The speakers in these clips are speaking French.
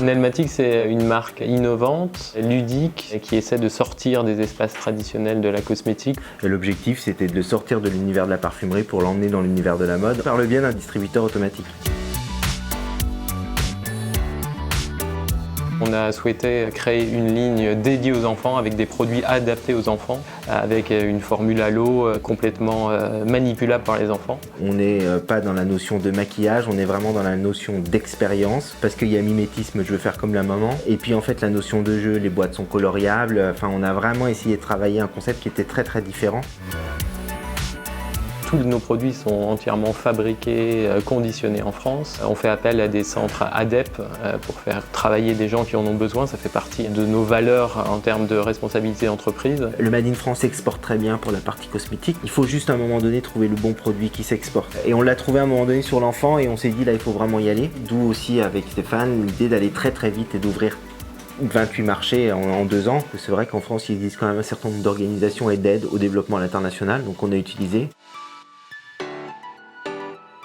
Nelmatic, c'est une marque innovante, ludique, qui essaie de sortir des espaces traditionnels de la cosmétique. Et l'objectif, c'était de le sortir de l'univers de la parfumerie pour l'emmener dans l'univers de la mode par le biais d'un distributeur automatique. On a souhaité créer une ligne dédiée aux enfants avec des produits adaptés aux enfants, avec une formule à l'eau complètement manipulable par les enfants. On n'est pas dans la notion de maquillage, on est vraiment dans la notion d'expérience, parce qu'il y a mimétisme, je veux faire comme la maman. Et puis en fait la notion de jeu, les boîtes sont coloriables, enfin on a vraiment essayé de travailler un concept qui était très différent. Tous nos produits sont entièrement fabriqués, conditionnés en France. On fait appel à des centres ADEP pour faire travailler des gens qui en ont besoin. Ça fait partie de nos valeurs en termes de responsabilité d'entreprise. Le Made in France s'exporte très bien pour la partie cosmétique. Il faut juste à un moment donné trouver le bon produit qui s'exporte. Et on l'a trouvé à un moment donné sur l'enfant et on s'est dit là il faut vraiment y aller. D'où aussi avec Stéphane l'idée d'aller très vite et d'ouvrir 28 marchés en 2 ans. C'est vrai qu'en France il existe quand même un certain nombre d'organisations et d'aides au développement à l'international, donc on a utilisé.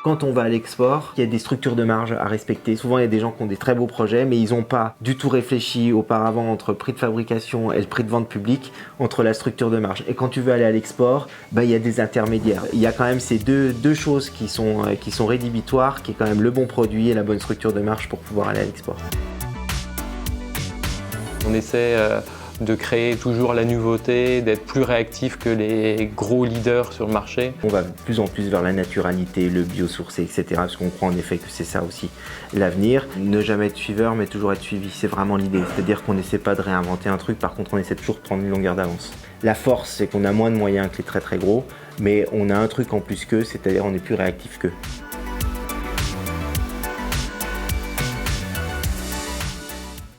Quand on va à l'export, il y a des structures de marge à respecter. Souvent, il y a des gens qui ont des très beaux projets, mais ils n'ont pas du tout réfléchi auparavant entre prix de fabrication et le prix de vente public, entre la structure de marge. Et quand tu veux aller à l'export, il y a des intermédiaires. Il y a quand même ces deux choses qui sont rédhibitoires, qui est quand même le bon produit et la bonne structure de marge pour pouvoir aller à l'export. On essaie de créer toujours la nouveauté, d'être plus réactif que les gros leaders sur le marché. On va de plus en plus vers la naturalité, le biosourcé, etc. Parce qu'on croit en effet que c'est ça aussi l'avenir. Ne jamais être suiveur, mais toujours être suivi, c'est vraiment l'idée. C'est-à-dire qu'on n'essaie pas de réinventer un truc, par contre on essaie toujours de prendre une longueur d'avance. La force, c'est qu'on a moins de moyens que les très gros, mais on a un truc en plus qu'eux, c'est-à-dire on est plus réactif qu'eux.